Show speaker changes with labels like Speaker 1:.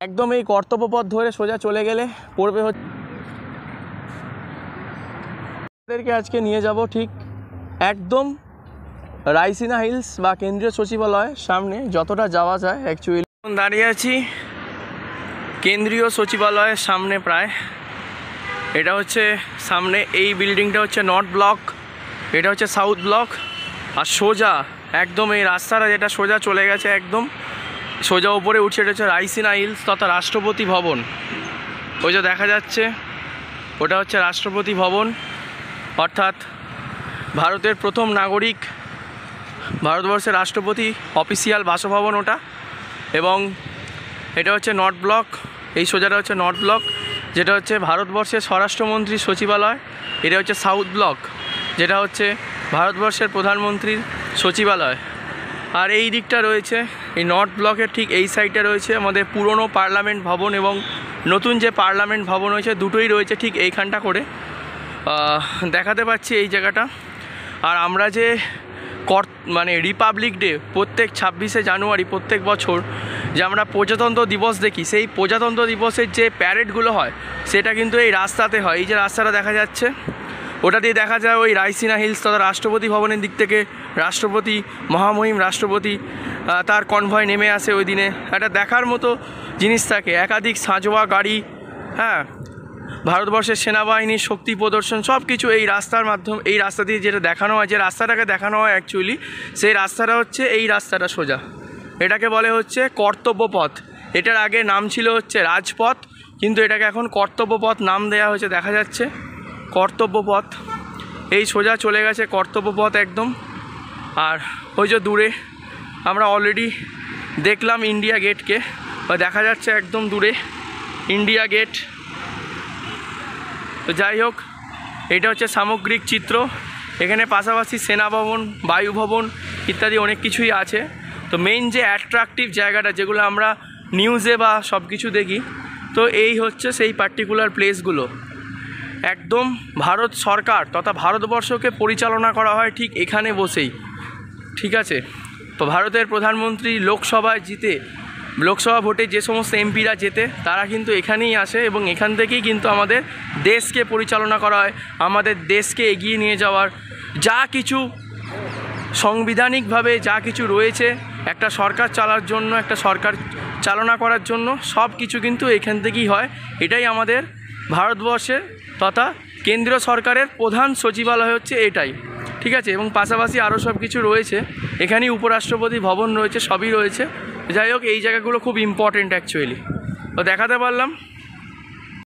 Speaker 1: একদম এই কর্তব্য পথ ধরে সোজা চলে গেলে পড়বে হচ্ছে, আমাদেরকে আজকে নিয়ে যাব ঠিক একদম রাইসিনা হিলস বা কেন্দ্রীয় সচিবালয়ের সামনে যতটা যাওয়া যায়। অ্যাকচুয়ালি দাঁড়িয়ে আছি কেন্দ্রীয় সচিবালয়ের সামনে প্রায়। এটা হচ্ছে সামনে এই বিল্ডিংটা হচ্ছে নর্থ ব্লক, এটা হচ্ছে সাউথ ব্লক। আর সোজা একদম এই রাস্তাটা যেটা সোজা চলে গেছে একদম সোজা উপরে উঠছে, এটা হচ্ছে রাইসিনা হিলস তথা রাষ্ট্রপতি ভবন। ওই যে দেখা যাচ্ছে ওটা হচ্ছে রাষ্ট্রপতি ভবন, অর্থাৎ ভারতের প্রথম নাগরিক, ভারতবর্ষের রাষ্ট্রপতি অফিসিয়াল বাসভবন ওটা। এবং এটা হচ্ছে নর্থ ব্লক, এই সোজাটা হচ্ছে নর্থ ব্লক, যেটা হচ্ছে ভারতবর্ষের স্বরাষ্ট্রমন্ত্রীর সচিবালয়। এটা হচ্ছে সাউথ ব্লক, যেটা হচ্ছে ভারতবর্ষের প্রধানমন্ত্রীর সচিবালয়। আর এই দিকটা রয়েছে এই নর্থ ব্লকের ঠিক এই সাইডটা রয়েছে আমাদের পুরনো পার্লামেন্ট ভবন, এবং নতুন যে পার্লামেন্ট ভবন হয়েছে দুটোই রয়েছে ঠিক এইখানটা করে দেখাতে পাচ্ছি এই জায়গাটা। আর আমরা যে মানে রিপাবলিক ডে প্রত্যেক 26শে জানুয়ারি প্রত্যেক বছর যে আমরা প্রজাতন্ত্র দিবস দেখি, সেই প্রজাতন্ত্র দিবসের যে প্যারেডগুলো হয় সেটা কিন্তু এই রাস্তাতে হয়। এই যে রাস্তাটা দেখা যাচ্ছে ওটা দিয়ে দেখা যায় ওই রাইসিনা হিলস তথা রাষ্ট্রপতি ভবনের দিক থেকে রাষ্ট্রপতি, মহামহিম রাষ্ট্রপতি তার কনভয় নেমে আসে। ওই দিনে একটা দেখার মতো জিনিস থাকে, একাধিক সাঁজোয়া গাড়ি, হ্যাঁ, ভারতবর্ষের সেনাবাহিনীর শক্তি প্রদর্শন সব কিছু এই রাস্তার মাধ্যমে, এই রাস্তা দিয়ে যেটা দেখানো হয়, যে রাস্তাটাকে দেখানো হয় অ্যাকচুয়ালি সেই রাস্তাটা হচ্ছে এই রাস্তাটা সোজা, এটাকে বলে হচ্ছে কর্তব্য পথ। এটার আগে নাম ছিল হচ্ছে রাজপথ, কিন্তু এটাকে এখন কর্তব্য পথ নাম দেওয়া হয়েছে। দেখা যাচ্ছে কর্তব্য পথ, এই সোজা চলে গেছে কর্তব্য পথ একদম। আর ওই যে দূরে আমরা অলরেডি দেখলাম ইন্ডিয়া গেটকে, দেখা যাচ্ছে একদম দূরে ইন্ডিয়া গেট। তো যাই হোক, এটা হচ্ছে সামগ্রিক চিত্র। এখানে পাশাপাশি সেনা ভবন, বায়ু ভবন ইত্যাদি অনেক কিছুই আছে। তো মেইন যে অ্যাট্রাকটিভ জায়গাটা যেগুলো আমরা নিউজে বা সব কিছু দেখি, তো এই হচ্ছে সেই পার্টিকুলার প্লেসগুলো। একদম ভারত সরকার তথা ভারতবর্ষকে পরিচালনা করা হয় ঠিক এখানে বসেই, ঠিক আছে। তো ভারতের প্রধানমন্ত্রী লোকসভায় লোকসভা ভোটে যে সমস্ত এমপিরা জেতে তারা কিন্তু এখানেই আসে, এবং এখান থেকেই কিন্তু আমাদের দেশকে পরিচালনা করা হয়। আমাদের দেশকে এগিয়ে নিয়ে যাওয়ার যা কিছু সাংবিধানিকভাবে যা কিছু রয়েছে একটা সরকার চালার জন্য, একটা সরকার চালনা করার জন্য সব কিছু কিন্তু এখান থেকেই হয়। এটাই আমাদের ভারতবর্ষের তথা কেন্দ্রীয় সরকারের প্রধান সচিবালয় হচ্ছে এটাই, ঠিক আছে। এবং পাশাপাশি আরও সব কিছু রয়েছে, এখানেই উপরাষ্ট্রপতি ভবন রয়েছে, সবই রয়েছে। যাই হোক, এই জায়গাগুলো খুব ইম্পর্টেন্ট অ্যাকচুয়ালি, তো দেখাতে পারলাম।